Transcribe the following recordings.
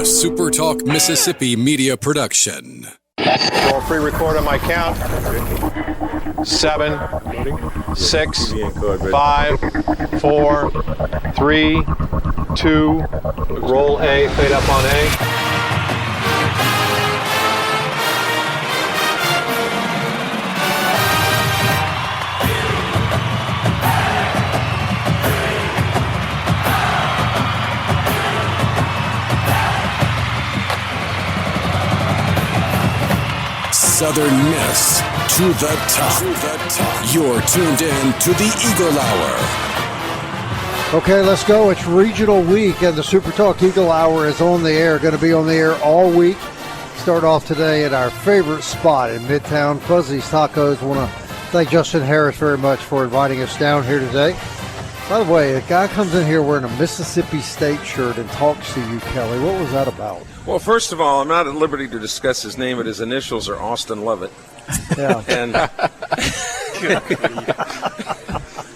SuperTalk Mississippi media production. Roll pre-record on my count. 7, 6, 5, 4, 3, 2. Roll A, fade up on A. Southern Miss to the top. You're tuned in to the Eagle Hour. Okay, let's go. It's regional week, and the SuperTalk Eagle Hour is on the air. Going to be on the air all week. Start off today at our favorite spot in Midtown, Fuzzy's Tacos. I want to thank Justin Harris very much for inviting us down here today. By the way, a guy comes in here wearing a Mississippi State shirt and talks to you, Kelly. What was that about? Well, first of all, I'm not at liberty to discuss his name, but his initials are Austin Lovett. Yeah.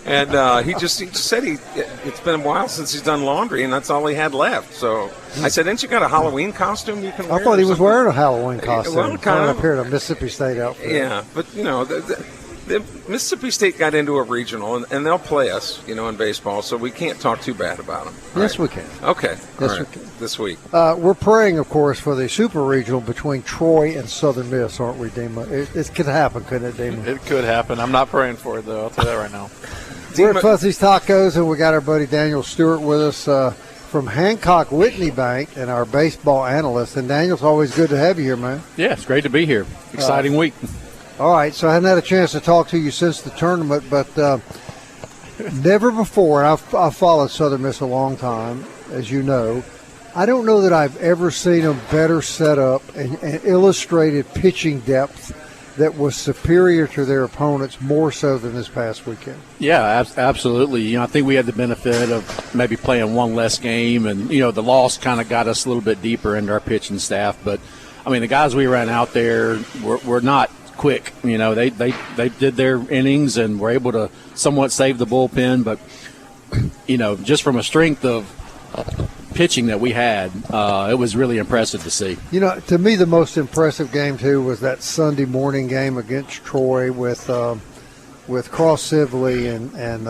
And he just said it's been a while since he's done laundry, and that's all he had left. So I said, "Ain't you got a Halloween costume you can wear?" I thought he was wearing a Halloween costume. Well, kind of. Up here in a Mississippi State outfit. Yeah, but the Mississippi State got into a regional, and they'll play us, in baseball, so we can't talk too bad about them. Yes, we can. Okay. Yes, we can. This week. We're praying, of course, for the super regional between Troy and Southern Miss, aren't we, Dima? It could happen, couldn't it, Dima? It could happen. I'm not praying for it, though. I'll tell you that right now. We're at Fuzzy's Tacos, and we got our buddy Daniel Stewart with us from Hancock Whitney Bank and our baseball analyst. And, Daniel, it's always good to have you here, man. Yeah, it's great to be here. Exciting week. All right, so I hadn't had a chance to talk to you since the tournament, but never before, and I've followed Southern Miss a long time, as you know. I don't know that I've ever seen a better setup and illustrated pitching depth that was superior to their opponents more so than this past weekend. Yeah, absolutely. I think we had the benefit of maybe playing one less game, and, the loss kind of got us a little bit deeper into our pitching staff. But, the guys we ran out there were not quick. They did their innings and were able to somewhat save the bullpen. But, just from a strength of pitching that we had, it was really impressive to see. To me, the most impressive game, too, was that Sunday morning game against Troy with Cross Sibley and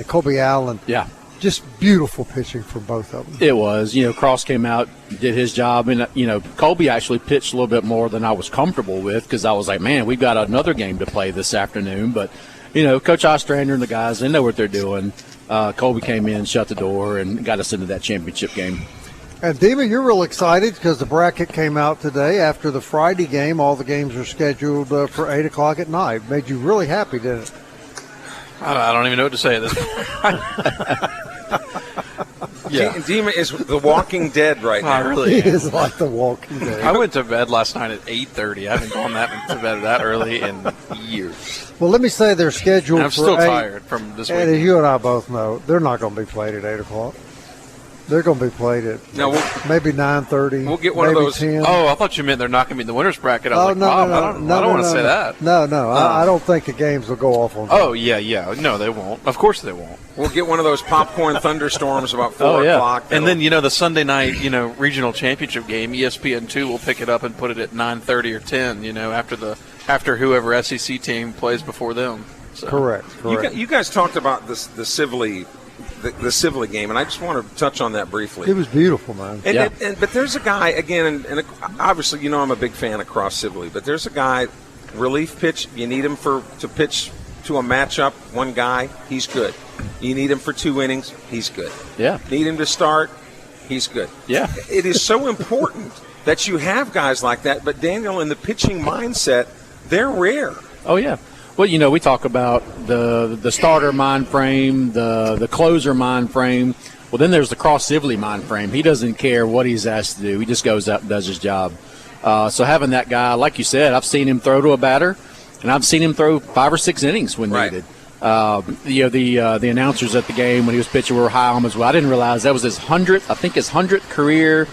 Colby Allen. Yeah. Just beautiful pitching from both of them. It was. Cross came out, did his job. And, Colby actually pitched a little bit more than I was comfortable with because I was like, man, we've got another game to play this afternoon. But, Coach Ostrander and the guys, they know what they're doing. Colby came in, shut the door, and got us into that championship game. And, Dima, you're real excited because the bracket came out today. After the Friday game, all the games are scheduled for 8 o'clock at night. Made you really happy, didn't it? I don't even know what to say at this point. Yeah. Dima is the Walking Dead right now. Really, he is like the Walking Dead. I went to bed last night at 8:30. I haven't gone to bed that early in years. Well, let me say they're scheduled and I'm for still 8, tired from this week. And as you and I both know, they're not going to be played at 8 o'clock. They're going to be played at maybe 9:30. We'll get one of those. 10. Oh, I thought you meant they're not going to be in the winner's bracket. I was Bob, I don't want to say that. No. I don't think the games will go off on time. Oh, yeah. No, they won't. Of course they won't. We'll get one of those popcorn thunderstorms about 4 o'clock. And then, the Sunday night, regional championship game, ESPN2 will pick it up and put it at 9:30 or 10, after whoever SEC team plays before them. So. Correct. You guys talked about the Sibley game, and I just want to touch on that briefly. It was beautiful, man. But there's a guy, again, and obviously, I'm a big fan of Cross Sibley, but there's a guy, relief pitch, you need him to pitch to a matchup, one guy, he's good. You need him for 2 innings, he's good. Yeah. Need him to start, he's good. Yeah. It is so important that you have guys like that, but Daniel, in the pitching mindset, they're rare. Oh, yeah. Well, we talk about the starter mind frame, the closer mind frame. Well, then there's the Cross Sibley mind frame. He doesn't care what he's asked to do. He just goes out and does his job. So having that guy, like you said, I've seen him throw to a batter, and I've seen him throw 5 or 6 innings when needed. The announcers at the game when he was pitching were high on him as well. I didn't realize that was his 100th career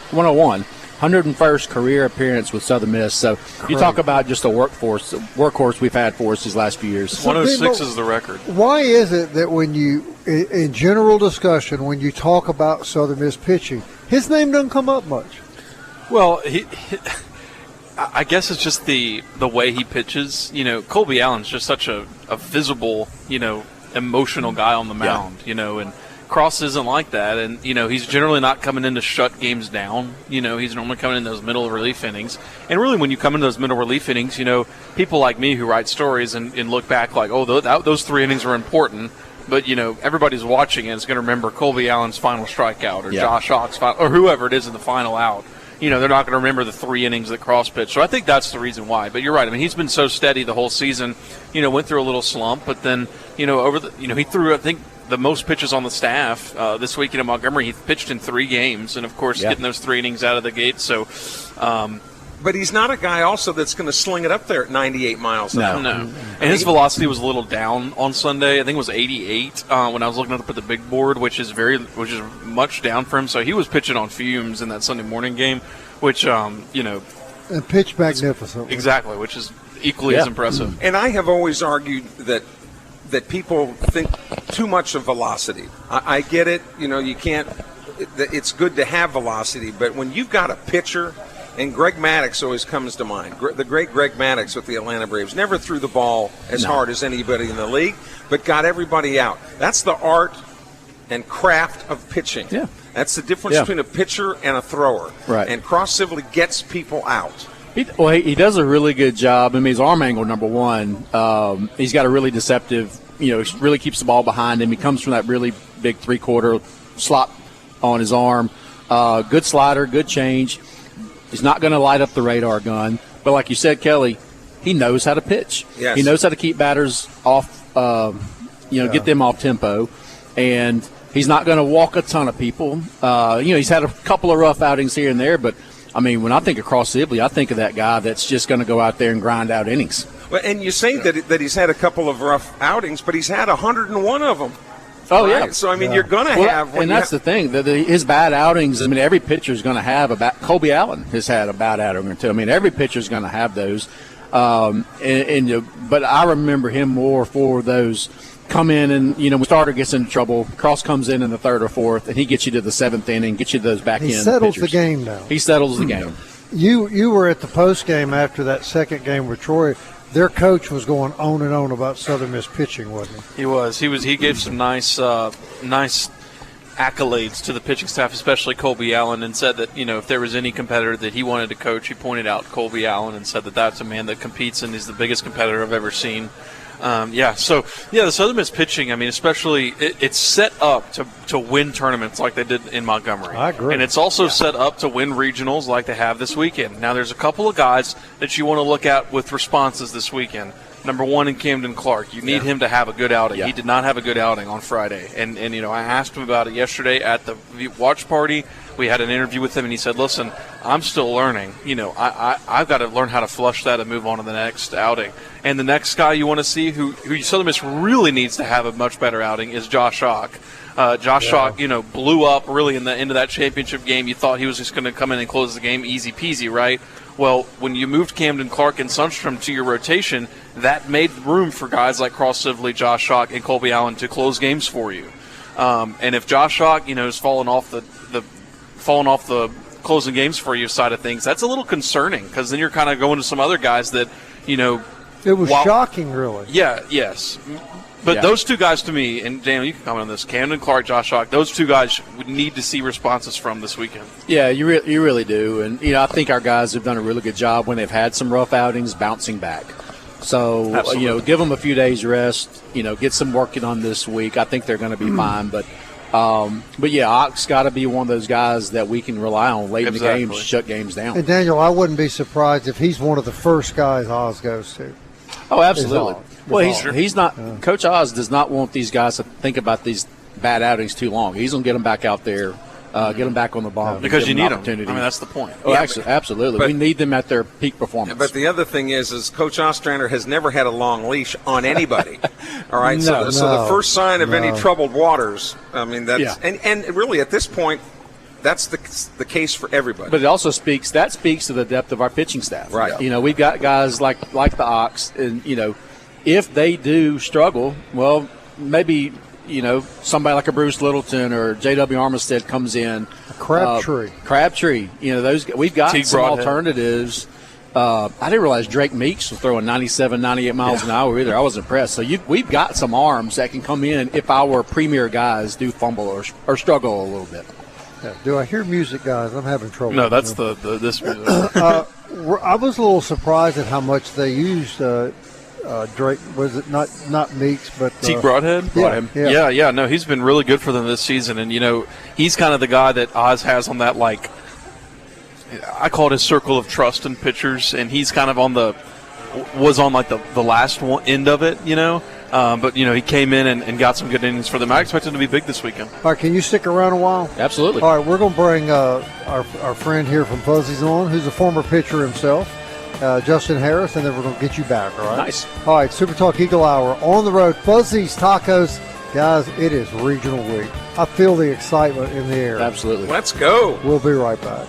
101st career appearance with Southern Miss. So you talk about just a workhorse we've had for us these last few years. 106 is the record. Why is it that when you, in general discussion, when you talk about Southern Miss pitching, his name doesn't come up much? Well, I guess it's just the way he pitches. Colby Allen's just such a visible, emotional guy on the mound, and Cross isn't like that. And, he's generally not coming in to shut games down. He's normally coming in those middle relief innings. And really, when you come in those middle relief innings, people like me who write stories and look back like, oh, those 3 innings were important. But, everybody's watching and is going to remember Colby Allen's final strikeout or Josh Hawk's final, or whoever it is in the final out. They're not going to remember the 3 innings that Cross pitched. So I think that's the reason why. But you're right. I mean, he's been so steady the whole season. Went through a little slump, but then, he threw, I think, the most pitches on the staff this weekend in Montgomery. He pitched in 3 games, and of course, getting those 3 innings out of the gate. So, but he's not a guy also that's going to sling it up there at 98 miles an hour. No. And his velocity was a little down on Sunday. I think it was 88 when I was looking up at the big board, which is much down for him. So he was pitching on fumes in that Sunday morning game, which and pitched magnificently. Exactly, which is equally as impressive. And I have always argued that people think too much of velocity. I get it. You can't. It's good to have velocity, but when you've got a pitcher. And Greg Maddox always comes to mind. The great Greg Maddox with the Atlanta Braves never threw the ball as hard as anybody in the league, but got everybody out. That's the art and craft of pitching. Yeah. That's the difference between a pitcher and a thrower. Right. And Cross Sibley gets people out. He does a really good job. I mean, his arm angle, number one. He's got a really deceptive, he really keeps the ball behind him. He comes from that really big 3/4 slot on his arm. Good slider, good change. He's not going to light up the radar gun. But like you said, Kelly, he knows how to pitch. Yes. He knows how to keep batters off, get them off tempo. And he's not going to walk a ton of people. He's had a couple of rough outings here and there. But, I mean, when I think of Cross Sibley, I think of that guy that's just going to go out there and grind out innings. Well, and you say that he's had a couple of rough outings, but he's had 101 of them. Oh, right? yeah. So, I mean, you're going to have – and that's the thing. His bad outings, I mean, every pitcher is going to have Colby Allen has had a bad outing or two. I mean, every pitcher is going to have those. But I remember him more for those come in and, when starter gets into trouble, Cross comes in the 3rd or 4th, and he gets you to the 7th inning, gets you to those back end pitchers. He settles the game now. He settles the game. You were at the post game after that second game with Troy. Their coach was going on and on about Southern Miss pitching, wasn't he? He was. He gave some nice accolades to the pitching staff, especially Colby Allen, and said that, if there was any competitor that he wanted to coach, he pointed out Colby Allen and said that that's a man that competes and is the biggest competitor I've ever seen. The Southern Miss pitching, I mean, especially it's set up to win tournaments like they did in Montgomery. I agree. And it's also set up to win regionals like they have this weekend. Now, there's a couple of guys that you want to look at with responses this weekend. Number one in Camden Clark. You need him to have a good outing. Yeah. He did not have a good outing on Friday. And I asked him about it yesterday at the watch party. We had an interview with him, and he said, listen, I'm still learning. I've got to learn how to flush that and move on to the next outing. And the next guy you want to see who Southern Miss really needs to have a much better outing is Josh Hawk. Hawk, blew up really in the end of that championship game. You thought he was just going to come in and close the game easy peasy, right? Well, when you moved Camden Clark and Sundstrom to your rotation, that made room for guys like Cross Sibley, Josh Hawk, and Colby Allen to close games for you. And if Josh Hawk, is falling off the closing games for you side of things, that's a little concerning because then you're kind of going to some other guys that, It was shocking, really. Yeah, yes. But those two guys to me, and Daniel, you can comment on this, Camden Clark, Josh Hawk, those two guys would need to see responses from this weekend. Yeah, you really do. And, I think our guys have done a really good job when they've had some rough outings bouncing back. So, give them a few days rest, get some working on this week. I think they're going to be fine. But Ock's got to be one of those guys that we can rely on late in the game to shut games down. And, Daniel, I wouldn't be surprised if he's one of the first guys Oz goes to. Oh, absolutely. Well, he's not – Coach Oz does not want these guys to think about these bad outings too long. He's going to get them back out there, get them back on the ball. Because you need them. I mean, that's the point. Oh, absolutely. We need them at their peak performance. But the other thing is Coach Ostrander has never had a long leash on anybody. All right? So the first sign of any troubled waters, I mean, that's and really at this point, that's the case for everybody. But it also speaks to the depth of our pitching staff. Right. We've got guys like the Ox, and, if they do struggle, well, maybe, somebody like a Bruce Littleton or J.W. Armistead comes in Crabtree. You know, we've got Teague some Broadhead. alternatives. I didn't realize Drake Meeks was throwing 97, 98 miles an hour either. I was impressed. So we've got some arms that can come in if our premier guys do fumble or struggle a little bit. Yeah. Do I hear music, guys? I'm having trouble. No, that's this music. I was a little surprised at how much they used Drake. Was it not Meeks, but Teague Broadhead? Yeah. No, he's been really good for them this season. And, you know, he's kind of the guy that Oz has on that, like, I call it his circle of trust in pitchers. And he's kind of was on like the last end of it, you know. But, you know, he came in and got some good innings for them. I expect him to be big this weekend. All right, can you stick around a while? Absolutely. All right, we're going to bring our friend here from Fuzzies on, who's a former pitcher himself, Justin Harris, and then we're going to get you back, all right? Nice. All right, Super Talk Eagle Hour on the road. Fuzzies Tacos. Guys, it is regional week. I feel the excitement in the air. Absolutely. Let's go. We'll be right back.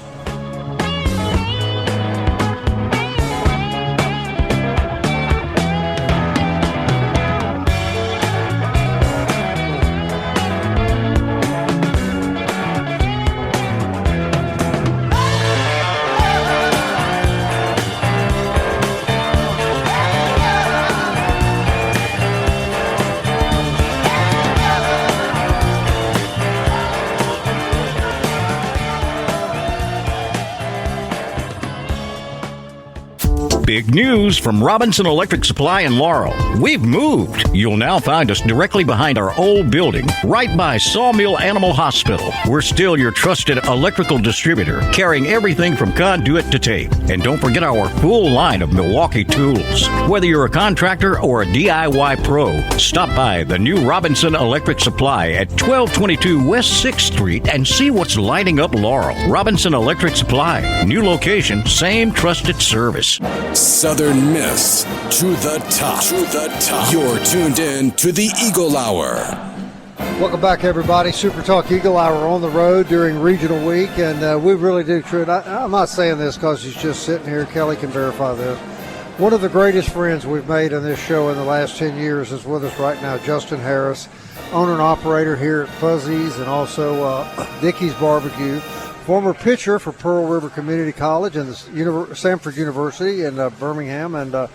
Big news from Robinson Electric Supply in Laurel. We've moved. You'll now find us directly behind our old building, right by Sawmill Animal Hospital. We're still your trusted electrical distributor, carrying everything from conduit to tape. And don't forget our full line of Milwaukee tools. Whether you're a contractor or a DIY pro, stop by the new Robinson Electric Supply at 1222 West 6th Street and see what's lighting up Laurel. Robinson Electric Supply. New location, same trusted service. Southern Miss to the top. To the top. You're tuned in to the Eagle Hour. Welcome back, everybody. Super Talk Eagle Hour on the road during regional week, and we really do. I'm not saying this because he's just sitting here. Kelly can verify this. One of the greatest friends we've made on this show in the last 10 years is with us right now, Justin Harris, owner and operator here at Fuzzies and also Dickey's Barbecue. Former pitcher for Pearl River Community College and the Samford University in Birmingham. And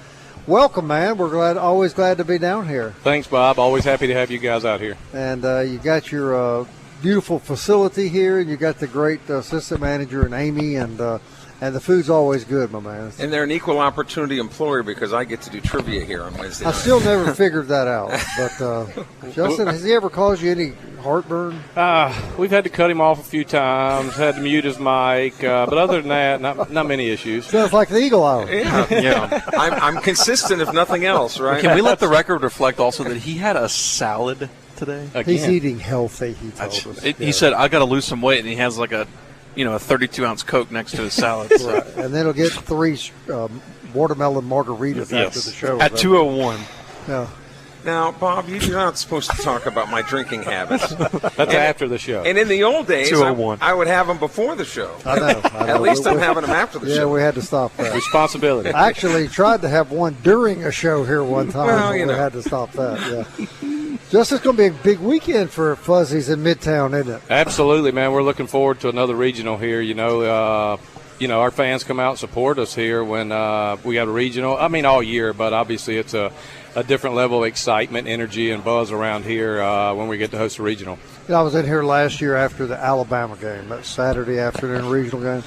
welcome, man. We're always glad to be down here. Thanks, Bob. Always happy to have you guys out here. And you got your beautiful facility here, and you got the great assistant manager in Aimee, and the food's always good, my man. And they're an equal opportunity employer because I get to do trivia here on Wednesday. I still never figured that out. But, Justin, has he ever caused you any heartburn? We've had to cut him off a few times, had to mute his mic. But other than that, not many issues. Sounds like the Eagle Hour. Yeah. I'm consistent, if nothing else, right? Can we let the record reflect also that he had a salad today? He's eating healthy, he told us. He said, I got to lose some weight, and he has like a 32-ounce Coke next to his salad. So. Right. And then he'll get 3 watermelon margaritas after the show. At 2:01. Yeah. Now, Bob, you're not supposed to talk about my drinking habits. That's after the show. And in the old days, 2:01. I would have them before the show. I know. At least I'm having them after the show. Yeah, we had to stop that. Responsibility. I actually tried to have one during a show here one time, Well, but you we know. had to stop that. Yeah. Just it's going to be a big weekend for Fuzzies in Midtown, isn't it? Absolutely, man. We're looking forward to another regional here. Our fans come out and support us here when we got a regional. I mean, all year, but obviously it's a different level of excitement, energy, and buzz around here when we get to host a regional. I was in here last year after the Alabama game, that Saturday afternoon regional game.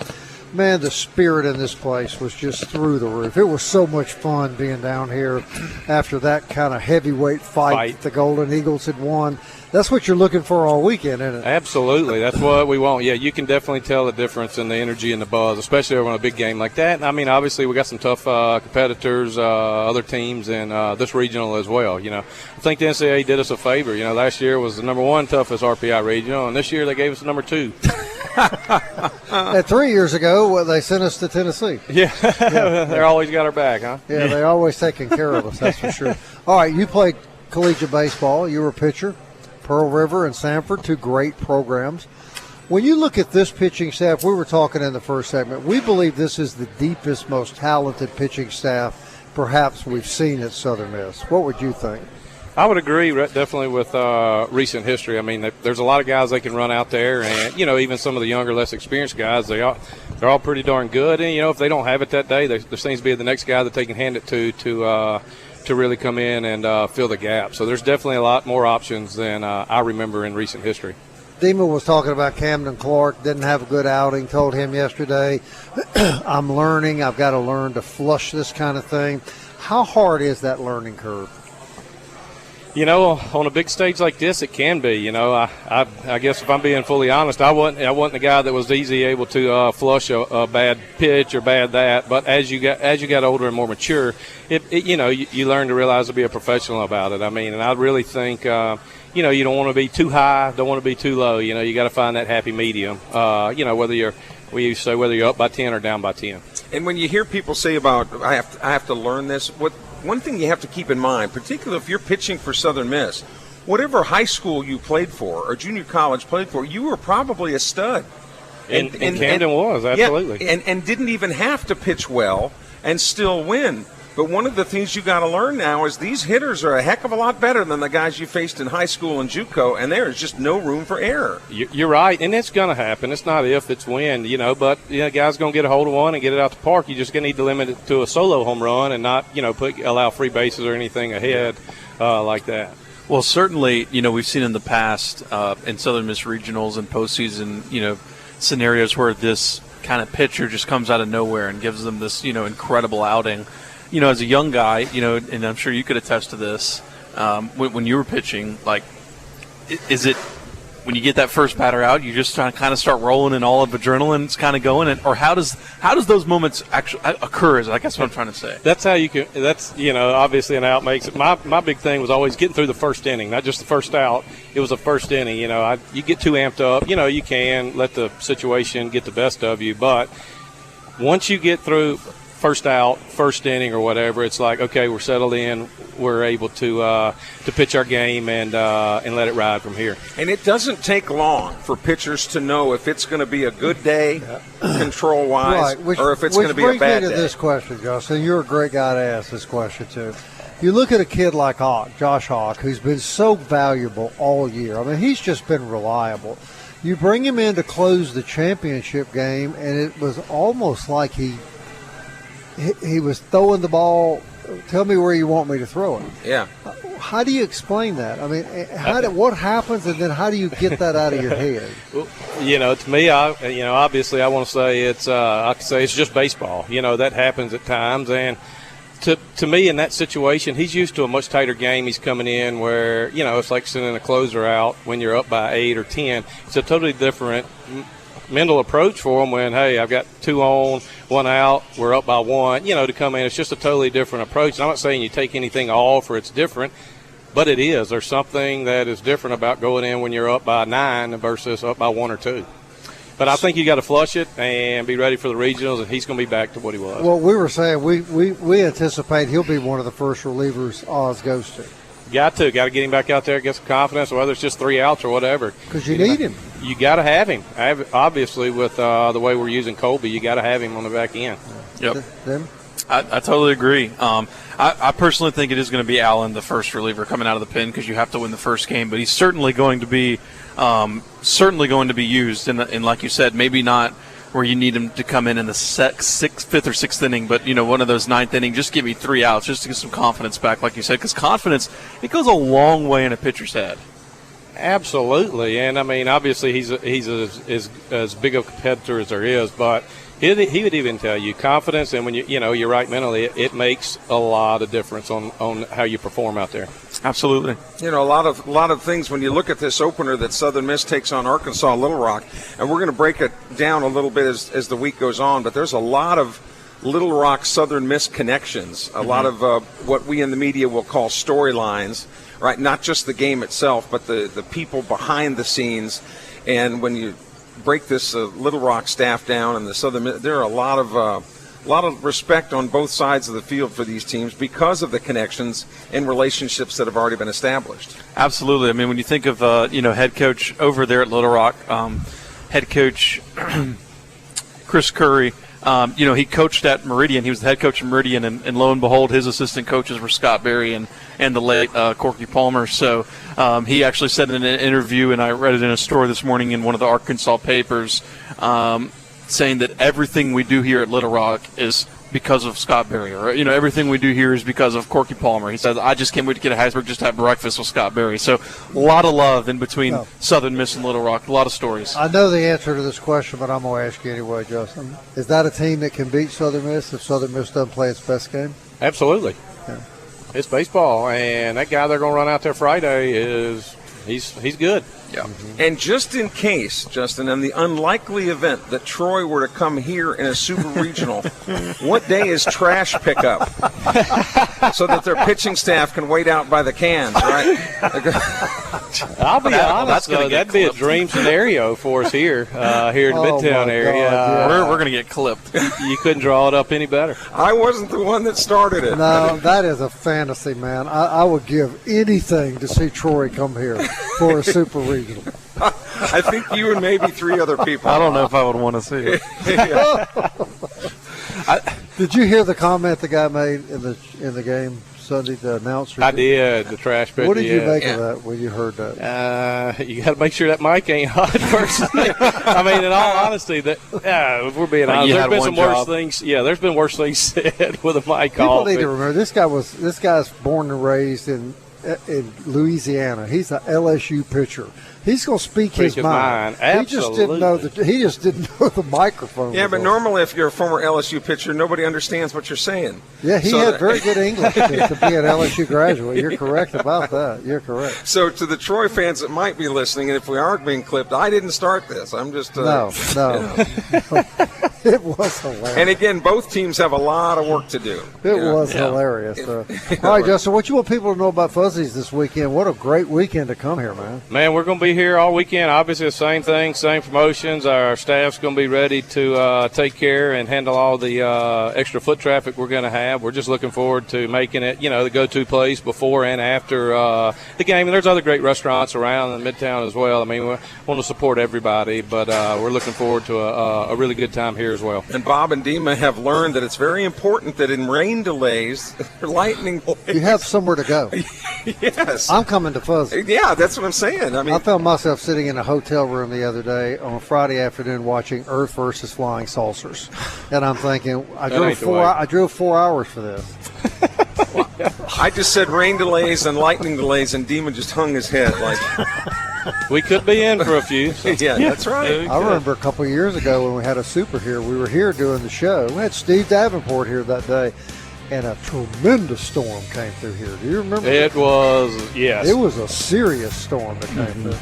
Man, the spirit in this place was just through the roof. It was so much fun being down here after that kind of heavyweight fight that the Golden Eagles had won. That's what you're looking for all weekend, isn't it? Absolutely. That's what we want. Yeah, you can definitely tell the difference in the energy and the buzz, especially over on a big game like that. I mean, obviously, we got some tough competitors, other teams, and this regional as well. I think the NCAA did us a favor. Last year was the number 1 toughest RPI regional, and this year they gave us the number 2. And 3 years ago, they sent us to Tennessee. Yeah. They're always got our back, huh? Yeah, they always taking care of us, that's for sure. All right, you played collegiate baseball. You were a pitcher. Pearl River and Samford, 2 great programs. When you look at this pitching staff, we were talking in the first segment, we believe this is the deepest, most talented pitching staff perhaps we've seen at Southern Miss. What would you think? I would agree definitely with recent history. I mean, there's a lot of guys they can run out there, and even some of the younger, less experienced guys, they're all pretty darn good. And if they don't have it that day, there seems to be the next guy that they can hand it to really come in and fill the gap. So there's definitely a lot more options than I remember in recent history. Demon was talking about Camden Clark, didn't have a good outing, told him yesterday, I'm learning, I've got to learn to flush this kind of thing. How hard is that learning curve? On a big stage like this, it can be. I guess if I'm being fully honest, I wasn't the guy that was easy able to flush a bad pitch or bad that. But as you got older and more mature, you learn to realize to be a professional about it. I mean, and I really think you don't want to be too high, don't want to be too low. You got to find that happy medium. Whether you're up by 10 or down by 10. And when you hear people say about I have to learn this, one thing you have to keep in mind, particularly if you're pitching for Southern Miss, whatever high school you played for or junior college played for, you were probably a stud. And Camden was, absolutely. Yeah, and didn't even have to pitch well and still win. But one of the things you got to learn now is these hitters are a heck of a lot better than the guys you faced in high school and JUCO, and there is just no room for error. You're right, and it's going to happen. It's not if, it's when, But guys going to get a hold of one and get it out the park. You just going to need to limit it to a solo home run and not, allow free bases or anything ahead like that. Well, certainly, we've seen in the past in Southern Miss regionals and postseason, scenarios where this kind of pitcher just comes out of nowhere and gives them this, incredible outing. As a young guy, and I'm sure you could attest to this, when you were pitching, is it when you get that first batter out, you just kind of start rolling and all of adrenaline's kind of going, or how does those moments actually occur? I guess what I'm trying to say. That's how you can. That's obviously an out makes it. My big thing was always getting through the first inning, not just the first out. It was the first inning. You get too amped up. You can let the situation get the best of you, but once you get through first out, first inning or whatever, it's like, okay, we're settled in, we're able to pitch our game and let it ride from here. And it doesn't take long for pitchers to know if it's going to be a good day, control-wise, right. or if it's going to be a bad day. Which brings me to this question, Justin. You're a great guy to ask this question, too. You look at a kid like Josh Hawk, who's been so valuable all year. I mean, he's just been reliable. You bring him in to close the championship game, and it was almost like he was throwing the ball, tell me where you want me to throw it. Yeah. How do you explain that? I mean, what happens, and then how do you get that out of your head? Well, to me, obviously I want to say I could say it's just baseball. That happens at times, and to me in that situation, he's used to a much tighter game. He's coming in where, it's like sending a closer out when you're up by 8 or 10. It's a totally different mental approach for him when, hey, I've got 2 on, 1 out, we're up by 1, to come in. It's just a totally different approach. And I'm not saying you take anything off or it's different, but it is. There's something that is different about going in when you're up by 9 versus up by 1 or 2. But I think you got to flush it and be ready for the regionals, and he's going to be back to what he was. Well, we were saying we anticipate he'll be one of the first relievers Oz goes to. Got to get him back out there, get some confidence, whether it's just 3 outs or whatever. Because you need him. You got to have him. Obviously, with the way we're using Colby, you got to have him on the back end. Yep. I totally agree. I personally think it is going to be Allen, the first reliever, coming out of the pen because you have to win the first game. But he's certainly going to be used. And like you said, maybe not where you need him to come in the 5th or 6th inning, but one of those 9th inning, just give me 3 outs just to get some confidence back, like you said, because confidence, it goes a long way in a pitcher's head. Absolutely, and I mean, obviously he's as big a competitor as there is, but he would even tell you confidence, and when you're right mentally, it makes a lot of difference on how you perform out there. Absolutely. A lot of things when you look at this opener that Southern Miss takes on Arkansas Little Rock, and we're going to break it down a little bit as the week goes on, but there's a lot of Little Rock Southern Miss connections, a lot of what we in the media will call storylines, right? Not just the game itself, but the people behind the scenes. And when you break this Little Rock staff down and the Southern Miss, there are a lot of respect on both sides of the field for these teams because of the connections and relationships that have already been established. Absolutely. I mean, when you think of head coach over there at Little Rock, head coach Chris Curry, He coached at Meridian. He was the head coach of Meridian, and lo and behold, his assistant coaches were Scott Berry and the late Corky Palmer. So he actually said in an interview, and I read it in a story this morning in one of the Arkansas papers, saying that everything we do here at Little Rock is because of Scott Berry, or everything we do here is because of Corky Palmer. He says, I just can't wait to get to Hattiesburg just to have breakfast with Scott Berry. So a lot of love in between Southern Miss and Little Rock. A lot of stories. I know the answer to this question, but I'm going to ask you anyway, Justin. Is that a team that can beat Southern Miss if Southern Miss doesn't play its best game? Absolutely. Yeah. It's baseball, and that guy they're going to run out there Friday he's good. Yeah. And just in case, Justin, in the unlikely event that Troy were to come here in a super regional, what day is trash pickup? So that their pitching staff can wait out by the cans, right? I'll be honest, that'd be a dream scenario for us here in the Midtown area. We're going to get clipped. You couldn't draw it up any better. I wasn't the one that started it. No, that is a fantasy, man. I would give anything to see Troy come here for a super regional. I think you and maybe 3 other people. I don't know if I would want to see it. Did you hear the comment the guy made in the game Sunday, the announcer? I did, the trash pitcher. What did you make of that when you heard that? You got to make sure that mic ain't hot first. I mean, in all honesty, if we're being honest, there's been some worse things. Yeah, there's been worse things said with a mic People off. need to remember this guy's born and raised in Louisiana. He's an LSU pitcher. He's going to speak his mind. Absolutely. He just didn't know the microphone. Yeah, but normally if you're a former LSU pitcher, nobody understands what you're saying. Yeah, he had very good English to be an LSU graduate. You're correct about that. You're correct. So to the Troy fans that might be listening, and if we are being clipped, I didn't start this. I'm just no. It was hilarious. And again, both teams have a lot of work to do. It was hilarious. All right, Justin, what you want people to know about Fuzzies this weekend? What a great weekend to come here, man. Man, we're going to be here all weekend. Obviously, the same thing, same promotions. Our staff's going to be ready to take care and handle all the extra foot traffic we're going to have. We're just looking forward to making it, the go-to place before and after the game. And there's other great restaurants around in Midtown as well. I mean, we want to support everybody, but we're looking forward to a really good time here as well. And Bob and Dima have learned that it's very important that in rain delays, lightning delays, you have somewhere to go. Yes. I'm coming to Fuzzy. Yeah, that's what I'm saying. I found myself sitting in a hotel room the other day on a Friday afternoon watching Earth versus Flying Saucers. And I'm thinking, I drove 4 hours for this. I just said rain delays and lightning delays, and Dima just hung his head like. We could be in for a few. So. Yeah, that's right. I remember a couple of years ago when we had a super here. We were here doing the show. We had Steve Davenport here that day, and a tremendous storm came through here. Do you remember? It was, yes. It was a serious storm that came through.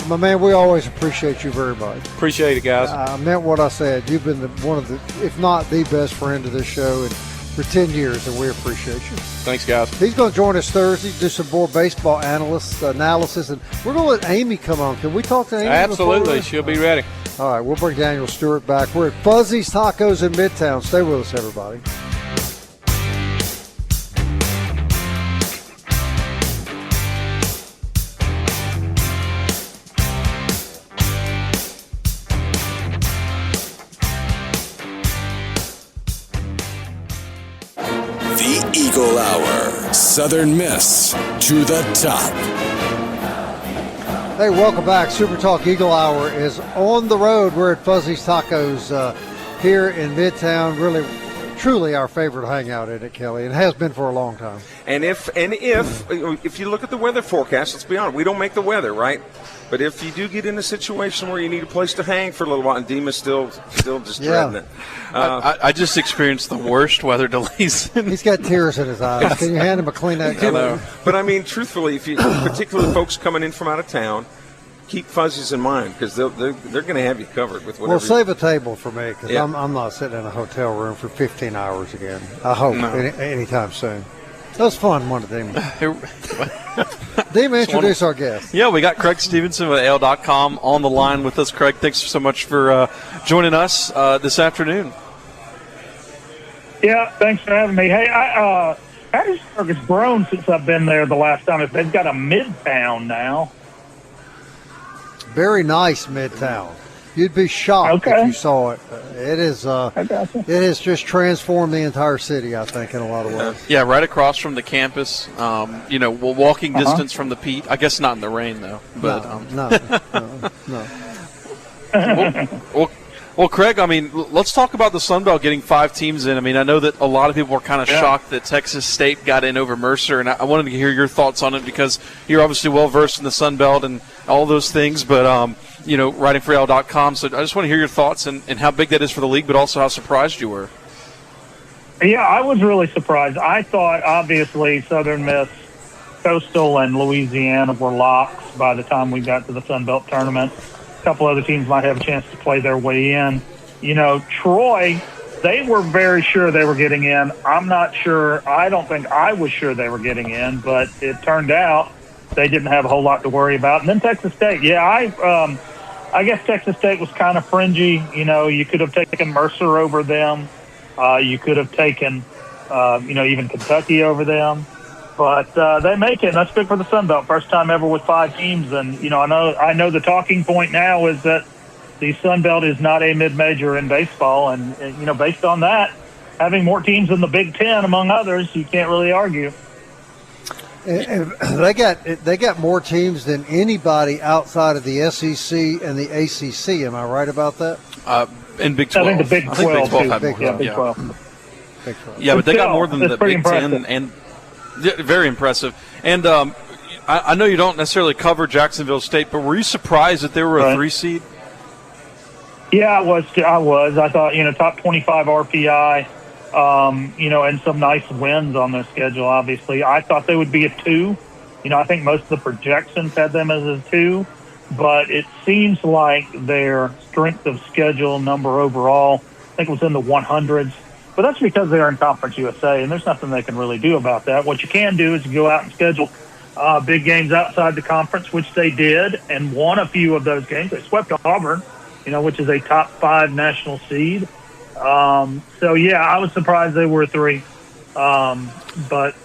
My man, we always appreciate you very much. Appreciate it, guys. I meant what I said. You've been one of the, if not the best friend of this show, and for 10 years, and we appreciate you. Thanks, guys. He's going to join us Thursday, do some more baseball analysis, and we're going to let Aimee come on. Can we talk to Aimee? Absolutely. She'll be ready. All right, we'll bring Daniel Stewart back. We're at Fuzzy's Tacos in Midtown. Stay with us, everybody. The Eagle Hour. Southern Miss to the top. Hey, welcome back. SuperTalk Eagle Hour is on the road. We're at Fuzzy's Tacos here in Midtown. Really, truly our favorite hangout, isn't it, Kelly? And it has been for a long time. And if you look at the weather forecast, let's be honest, we don't make the weather, right? But if you do get in a situation where you need a place to hang for a little while, and Dima's still just dreading it. I just experienced the worst weather delays. He's got tears in his eyes. Can you hand him a Kleenex? But I mean, truthfully, if you, particularly folks coming in from out of town, keep Fuzzies in mind because they're going to have you covered with whatever. Well, save a table for me because I'm not sitting in a hotel room for 15 hours again. I hope anytime soon. That was fun, wasn't it, Dima? Dima, introduce our guest. Yeah, we got Creg Stevenson with AL.com on the line with us. Creg, thanks so much for joining us this afternoon. Yeah, thanks for having me. Hey, Hattiesburg has grown since I've been there the last time. They've got a Midtown now. Very nice Midtown. You'd be shocked Okay. if you saw it. It is. I gotcha. It has just transformed the entire city, I think, in a lot of ways. Yeah, right across from the campus. Walking distance from the Pete. I guess not in the rain though. But No. Well, Craig, I mean, let's talk about the Sun Belt getting 5 teams in. I mean, I know that a lot of people were kind of shocked that Texas State got in over Mercer, and I wanted to hear your thoughts on it because you're obviously well-versed in the Sun Belt and all those things, but, writing for AL.com. So I just want to hear your thoughts and how big that is for the league, but also how surprised you were. Yeah, I was really surprised. I thought, obviously, Southern Miss, Coastal, and Louisiana were locks by the time we got to the Sun Belt tournament. A couple other teams might have a chance to play their way in. Troy, they were very sure they were getting in. I'm not sure. I don't think I was sure they were getting in, but it turned out they didn't have a whole lot to worry about. And then Texas State. Yeah, I guess Texas State was kind of fringy. You could have taken Mercer over them. You could have taken, even Kentucky over them. But they make it, and that's big for the Sun Belt. First time ever with 5 teams. And, I know the talking point now is that the Sun Belt is not a mid-major in baseball. And based on that, having more teams in the Big Ten, among others, you can't really argue. They got more teams than anybody outside of the SEC and the ACC. Am I right about that? In Big 12. I think the Big 12, too. Big 12. Big 12. Yeah, but they got more than It's the pretty Big impressive. 10. And very impressive. And I know you don't necessarily cover Jacksonville State, but were you surprised that they were a 3 seed? Yeah, I was. I thought, top 25 RPI, and some nice wins on their schedule, obviously. I thought they would be a 2. I think most of the projections had them as a 2, but it seems like their strength of schedule number overall, I think it was in the 100s. But that's because they're in Conference USA, and there's nothing they can really do about that. What you can do is go out and schedule big games outside the conference, which they did, and won a few of those games. They swept Auburn, which is a top 5 national seed. I was surprised they were 3. But,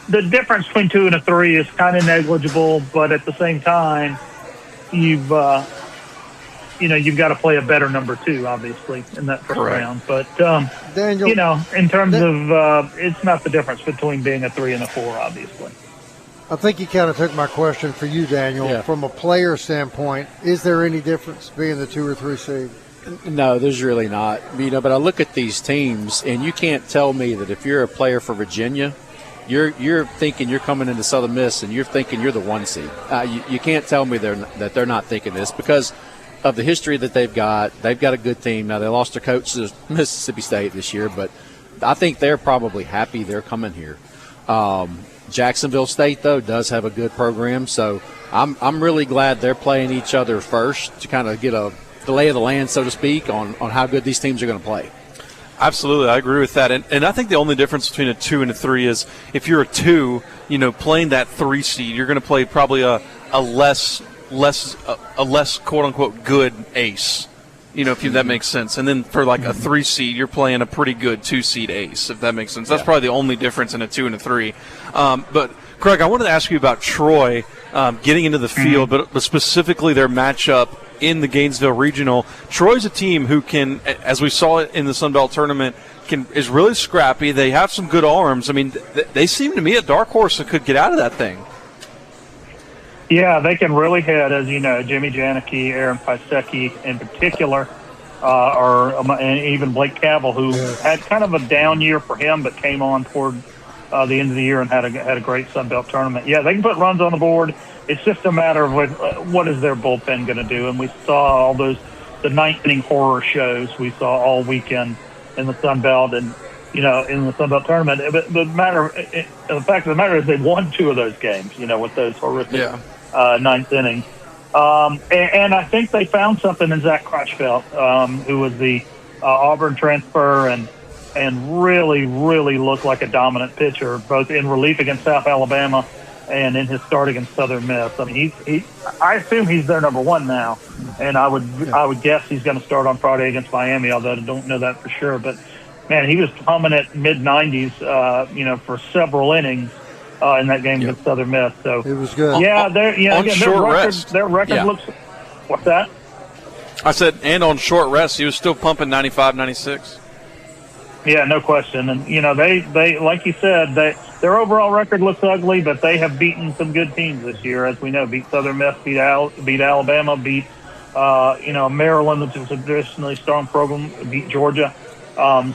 the difference between 2 and a 3 is kind of negligible, but at the same time, you've got to play a better number 2, obviously, in that first round. But, Daniel, in terms of it's not the difference between being a 3 and a 4, obviously. I think you kind of took my question for you, Daniel. Yeah. From a player standpoint, is there any difference being the 2 or 3 seed? No, there's really not. But I look at these teams, and you can't tell me that if you're a player for Virginia, you're thinking you're coming into Southern Miss, and you're thinking you're the 1 seed. You can't tell me that they're not thinking this because of the history that they've got. They've got a good team. Now, they lost their coach to Mississippi State this year, but I think they're probably happy they're coming here. Jacksonville State, though, does have a good program, so I'm really glad they're playing each other first to kind of get the lay of the land, so to speak, on how good these teams are going to play. Absolutely, I agree with that. And I think the only difference between a 2 and a 3 is if you're a 2, playing that 3 seed, you're going to play probably a less quote unquote good ace. If that makes sense. And then for like a 3 seed, you're playing a pretty good 2 seed ace, if that makes sense. That's probably the only difference in a 2 and a 3. But Craig, I wanted to ask you about Troy getting into the field, but specifically their matchup in the Gainesville Regional. Troy's a team who can, as we saw it in the Sun Belt tournament, is really scrappy. They have some good arms. I mean, they seem to me a dark horse that could get out of that thing. Yeah, they can really hit, as you know. Jimmy Janicki, Aaron Pisecki in particular, and even Blake Cavell, who had kind of a down year for him, but came on toward the end of the year and had a great Sun Belt tournament. Yeah, they can put runs on the board. It's just a matter of what is their bullpen going to do. And we saw all the ninth inning horror shows we saw all weekend in the Sun Belt and, in the Sun Belt tournament. But the fact of the matter is they won 2 of those games, with those horrific ninth innings. And I think they found something in Zach Crutchfeld, who was the Auburn transfer and really, really looked like a dominant pitcher, both in relief against South Alabama and in his start against Southern Miss. I mean, I assume he's their number 1 now, and I would guess he's going to start on Friday against Miami, although I don't know that for sure. But man, he was humming at mid-90s, for several innings in that game against Southern Miss. So it was good. Yeah, their record rest. Their record looks. What's that? I said, and on short rest, he was still pumping 95, 96. Yeah, no question. And, they like you said, their overall record looks ugly, but they have beaten some good teams this year, as we know. Beat Southern Miss, beat Alabama, beat, Maryland, which is a traditionally strong program, beat Georgia. I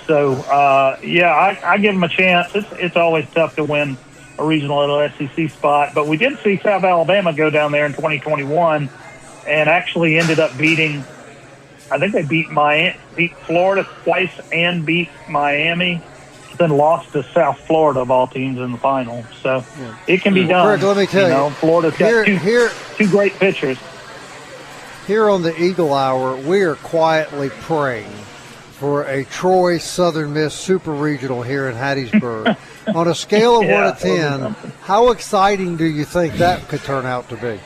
give them a chance. It's always tough to win a regional SEC spot, but we did see South Alabama go down there in 2021 and actually ended up beating, I think they beat Florida twice and beat Miami, then lost to South Florida of all teams in the final. So it can be done. Creg, let me tell you, Florida's got two great pitchers. Here on the Eagle Hour, we are quietly praying for a Troy Southern Miss Super Regional here in Hattiesburg. On a scale of 1 to 10, how exciting do you think that could turn out to be?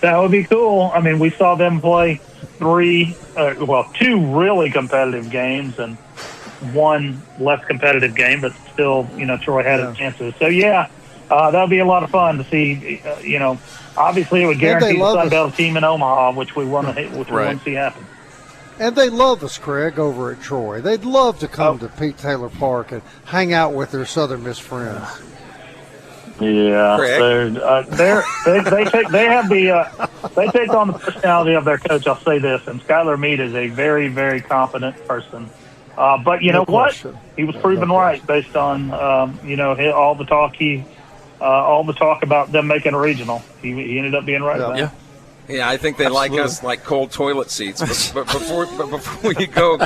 That would be cool. I mean, we saw them play two really competitive games and one less competitive game, but still, Troy had its chances. So, that would be a lot of fun to see. Obviously it would guarantee the Sun Belt team in Omaha, which we want to see happen. And they love us, Creg, over at Troy. They'd love to come to Pete Taylor Park and hang out with their Southern Miss friends. Yeah, they take on the personality of their coach. I'll say this, and Skylar Meade is a very, very confident person. But you know what? He was proven right based on all the talk about them making a regional. He ended up being right about it. Yeah, I think they like us like cold toilet seats. But before you go,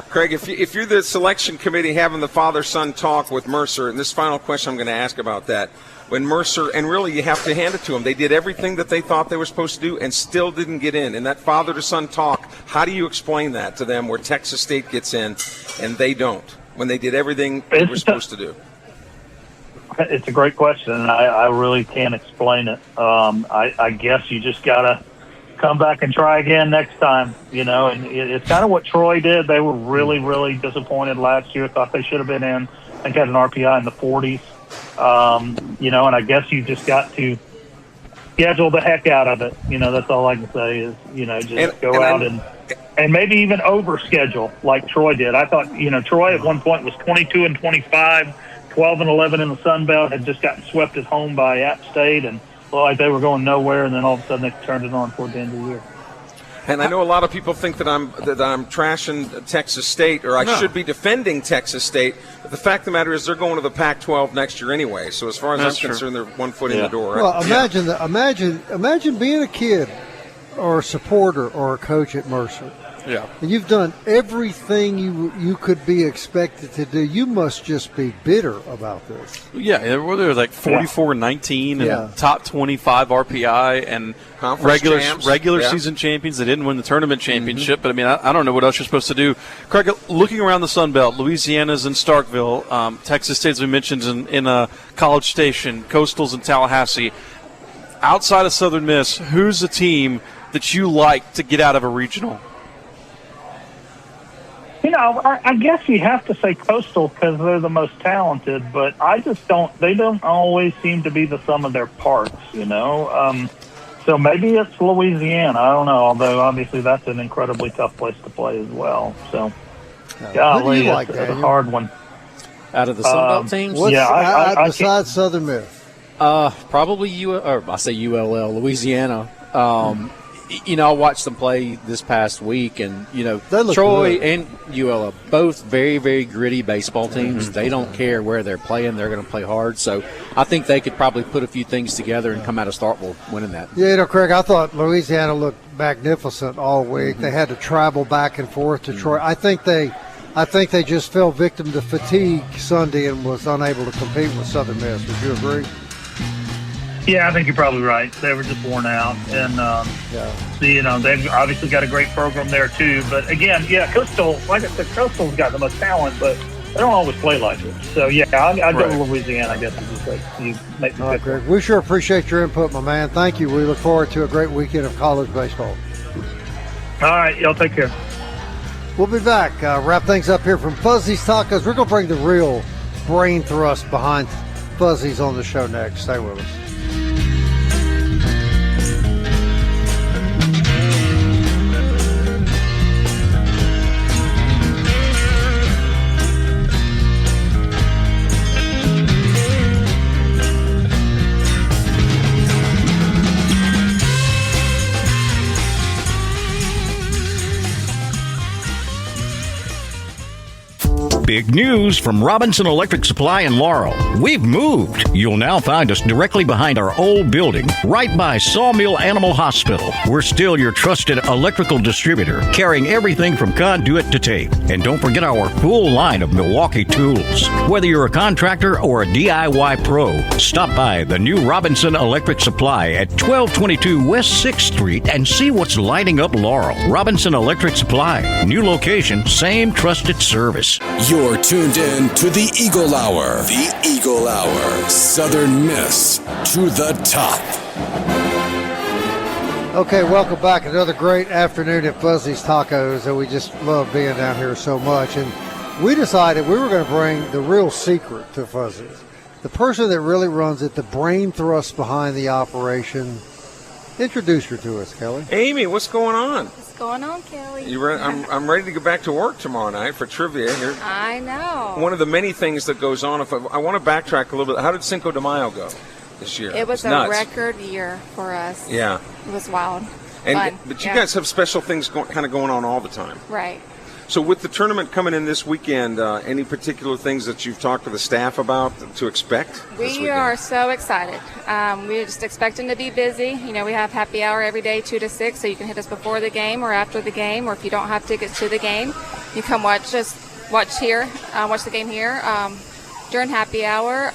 Creg, if you're the selection committee having the father-son talk with Mercer, and this final question I'm going to ask about that, when Mercer, and really you have to hand it to them, they did everything that they thought they were supposed to do and still didn't get in. In that father-to-son talk, how do you explain that to them where Texas State gets in and they don't, when they did everything they were supposed to do? It's a great question, and I really can't explain it. I guess you just got to come back and try again next time, and it's kind of what Troy did. They were really, really disappointed last year. Thought they should have been in. I think had an RPI in the 40s, and I guess you just got to schedule the heck out of it. That's all I can say is, go out and maybe even overschedule like Troy did. I thought, Troy at one point was 22-25, 12-11 in the Sun Belt, had just gotten swept at home by App State and looked like they were going nowhere, and then all of a sudden they turned it on toward the end of the year. And I know a lot of people think that I'm trashing Texas State, or I should be defending Texas State. But the fact of the matter is, they're going to the Pac-12 next year anyway. So as far as I'm concerned, they're 1 foot in the door. Right? Well, imagine being a kid, or a supporter, or a coach at Mercer. Yeah. And you've done everything you could be expected to do. You must just be bitter about this. Yeah, they were like 44-19 and top 25 RPI and regular season champions. They didn't win the tournament championship, but I mean, I don't know what else you're supposed to do. Creg, looking around the Sun Belt, Louisiana's in Starkville, Texas State, as we mentioned, in College Station, Coastal's in Tallahassee. Outside of Southern Miss, who's the team that you like to get out of a regional? I guess you have to say Coastal because they're the most talented, but they don't always seem to be the sum of their parts, So maybe it's Louisiana. I don't know, although obviously that's an incredibly tough place to play as well. So, golly, it's a hard one. Out of the Sun Belt teams? Besides Southern Miss? Probably ULL, Louisiana. I watched them play this past week, and, Troy good. And ULL, both very, very gritty baseball teams. Mm-hmm. They don't care where they're playing. They're going to play hard. So I think they could probably put a few things together and come out of Starkville winning that. Yeah, Creg, I thought Louisiana looked magnificent all week. Mm-hmm. They had to travel back and forth to Troy. I think they just fell victim to fatigue Sunday and was unable to compete with Southern Miss. Would you agree? Yeah, I think you're probably right. They were just worn out. And, they've obviously got a great program there, too. But, again, Coastal, like I said, Coastal's got the most talent, but they don't always play like it. So, I'd go to Louisiana, I guess, you make the pick. Greg, we sure appreciate your input, my man. Thank you. We look forward to a great weekend of college baseball. All right. Y'all take care. We'll be back. Wrap things up here from Fuzzy's Tacos. We're going to bring the real brain thrust behind Fuzzy's on the show next. Stay with us. Big news from Robinson Electric Supply in Laurel. We've moved. You'll now find us directly behind our old building, right by Sawmill Animal Hospital. We're still your trusted electrical distributor, carrying everything from conduit to tape. And don't forget our full line of Milwaukee tools. Whether you're a contractor or a DIY pro, stop by the new Robinson Electric Supply at 1222 West 6th Street and see what's lighting up Laurel. Robinson Electric Supply. New location, same trusted service. You're tuned in to the Eagle Hour. The Eagle Hour. Southern Miss to the top. Okay, welcome back. Another great afternoon at Fuzzy's Tacos, and we just love being down here so much. And we decided we were going to bring the real secret to Fuzzy's. The person that really runs it, the brain thrust behind the operation. Introduce her to us, Kelly. Aimee, what's going on? What's going on, Kelly? I'm ready to go back to work tomorrow night for trivia here. I know. One of the many things that goes on. If I want to backtrack a little bit, how did Cinco de Mayo go this year? It was a nuts. record year for us. Yeah. It was wild. But Fun. you guys have special things kind of going on all the time. Right. So with the tournament coming in this weekend, any particular things that you've talked to the staff about to expect this We weekend? are so excited. We're just expecting to be busy. You know, we have happy hour every day, 2 to 6, so you can hit us before the game or after the game, or if you don't have tickets to the game, you come watch the game here. During happy hour,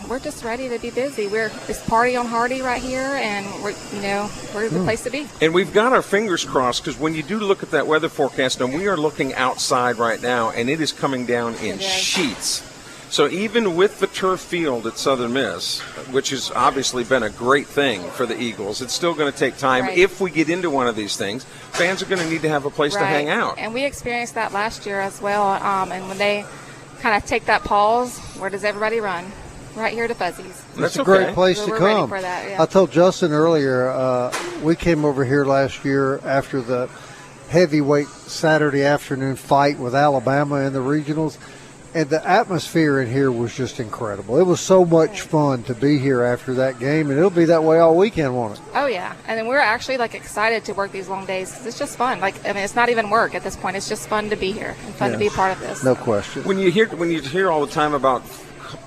we're just ready to be busy. It's party on Hardy right here, and we're the place to be. And we've got our fingers crossed, because when you do look at that weather forecast, and we are looking outside right now, and it is coming down in sheets. So even with the turf field at Southern Miss, which has obviously been a great thing for the Eagles, it's still going to take time. Right. If we get into one of these things, fans are going to need to have a place to hang out. And we experienced that last year as well. And when they kind of take that pause, where does everybody run? Right here to Fuzzy's. It's a great place to We're come. ready for that, yeah. I told Justin earlier, we came over here last year after the heavyweight Saturday afternoon fight with Alabama in the regionals, and the atmosphere in here was just incredible. It was so much fun to be here after that game, and it'll be that way all weekend, won't it? Oh, yeah. And then we're actually, excited to work these long days, 'cause it's just fun. It's not even work at this point. It's just fun to be here and fun to be a part of this. No question. When you hear all the time about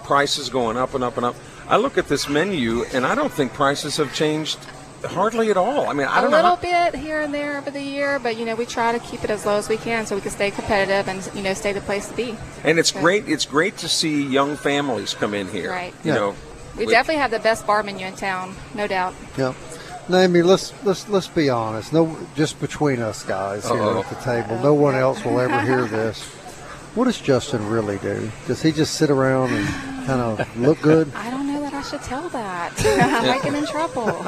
prices going up and up and up, I look at this menu, and I don't think prices have changed hardly at all. I mean, I don't know. A little bit here and there over the year, but, we try to keep it as low as we can so we can stay competitive and, stay the place to be. And it's great. It's great to see young families come in here. Right. We definitely have the best bar menu in town, no doubt. Yeah. Now, Aimee, let's be honest. No, just between us guys here at the table. No one else will ever hear this. What does Justin really do? Does he just sit around and kind of look good? I don't know that I should tell that. I might get in trouble.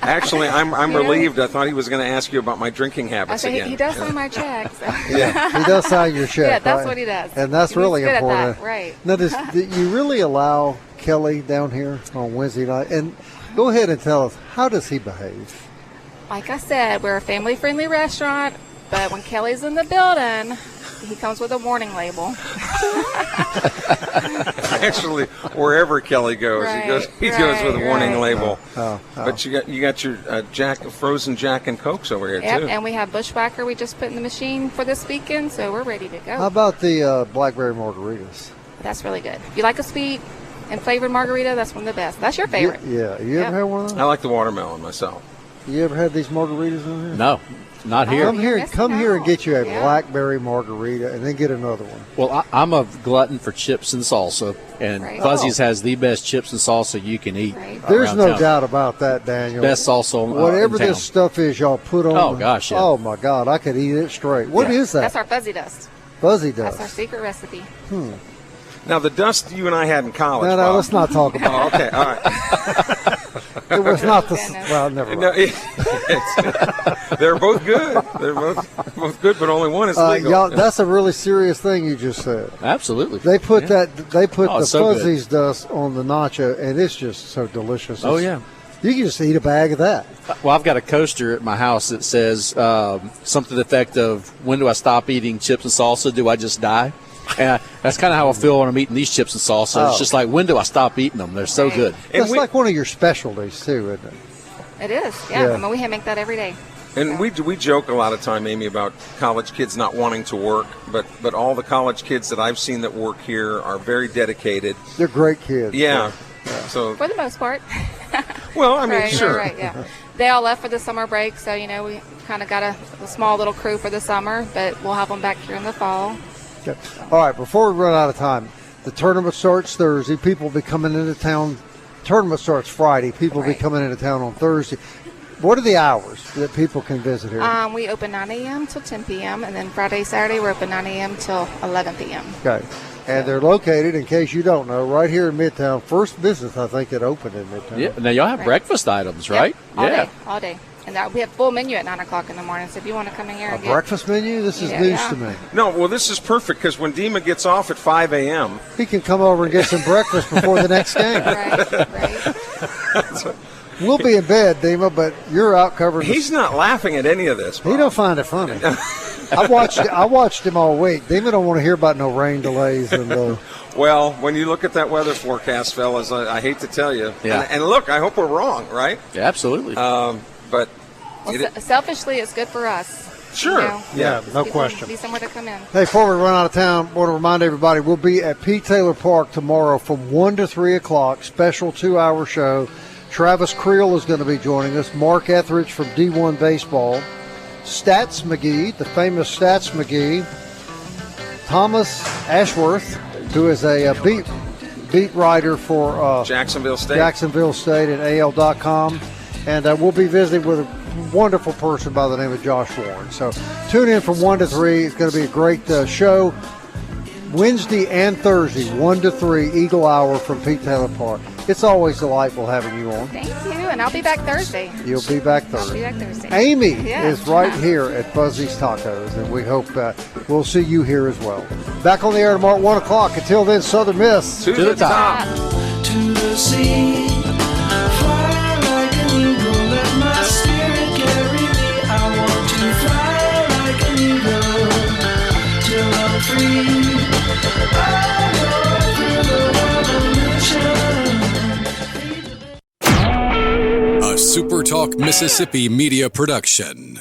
Actually, I'm relieved. I thought he was going to ask you about my drinking habits again. He does sign my checks. Yeah, he does sign your check. Yeah, that's right? what he does. And that's really good important. At that. Right. Now, do you really allow Kelly down here on Wednesday night? And go ahead and tell us, how does he behave? Like I said, we're a family-friendly restaurant, but when Kelly's in the building, he comes with a warning label. Actually, wherever Kelly goes, he goes with a warning label. Oh. But you got your frozen Jack and Cokes over here too. And we have Bushwhacker we just put in the machine for this weekend, so we're ready to go. How about the blackberry margaritas? That's really good. If you like a sweet and flavored margarita, that's one of the best. That's your favorite. Yeah. You ever had one of those? I like the watermelon myself. You ever had these margaritas in here? No, not here. Come here and get you a blackberry margarita, and then get another one. Well, I'm a glutton for chips and salsa, and Fuzzy's has the best chips and salsa you can eat. Right. There's no town. doubt about that, Daniel. Best salsa whatever in town. this stuff is y'all put on. Oh, gosh, yeah. Oh, my God. I could eat it straight. What is that? That's our fuzzy dust. Fuzzy dust. That's our secret recipe. Now, the dust you and I had in college. No, Bob. let's not talk about it. Okay, all right. It was not the. Well, never mind. They're both good. They're both good, but only one is legal. Y'all, that's a really serious thing you just said. Absolutely. They put the so Fuzzy's dust on the nacho, and it's just so delicious. Oh, yeah. You can just eat a bag of that. Well, I've got a coaster at my house that says something to the effect of, when do I stop eating chips and salsa? Do I just die? And that's kind of how I feel when I'm eating these chips and salsa. It's just like, when do I stop eating them? They're so good. That's like one of your specialties, too, isn't it? It is, yeah. I mean, we make that every day. And we joke a lot of time, Aimee, about college kids not wanting to work, but all the college kids that I've seen that work here are very dedicated. They're great kids. Yeah. So For the most part. well, I mean, right, sure. Right, yeah. They all left for the summer break, so, we kind of got a small little crew for the summer, but we'll have them back here in the fall. Okay. All right, before we run out of time, the tournament starts Thursday. People will be coming into town. Tournament starts Friday. People will be coming into town on Thursday. What are the hours that people can visit here? We open 9 a.m. till 10 p.m., and then Friday, Saturday, we're open 9 a.m. till 11 p.m. Okay. And they're located, in case you don't know, right here in Midtown. First business, I think, that opened in Midtown. Yeah. Now, y'all have breakfast items, right? Yep. All day. And we have full menu at 9 o'clock in the morning, so if you want to come in here and get breakfast menu? This is news to me. No, well, this is perfect because when Dima gets off at 5 a.m. he can come over and get some breakfast before the next game. Right. We'll be in bed, Dima, but you're out covering. He's not laughing at any of this, Bob. He don't find it funny. I watched him all week. Dima don't want to hear about no rain delays. Well, when you look at that weather forecast, fellas, I hate to tell you. Yeah. And look, I hope we're wrong, right? Yeah, absolutely. But selfishly, it's good for us. Sure. Yeah, no question. Be somewhere to come in. Hey, before we run out of time, I want to remind everybody we'll be at P. Taylor Park tomorrow from 1 to 3 o'clock, special 2-hour show. Travis Creel is going to be joining us, Mark Etheridge from D1 Baseball, Stats McGee, the famous Stats McGee, Thomas Ashworth, who is a beat writer for Jacksonville State and AL.com. And we'll be visiting with a wonderful person by the name of Josh Warren. So tune in from 1 to 3. It's going to be a great show. Wednesday and Thursday, 1 to 3, Eagle Hour from Pete Taylor Park. It's always delightful having you on. Thank you, and I'll be back Thursday. You'll be back Thursday. I'll be back Thursday. Aimee is right here at Fuzzy's Tacos, and we hope we'll see you here as well. Back on the air tomorrow at 1 o'clock. Until then, Southern Miss. To the top. To the sea, fly like an eagle, let my spirit carry me. I want to fly like an eagle till I'm free. A SuperTalk Mississippi media production.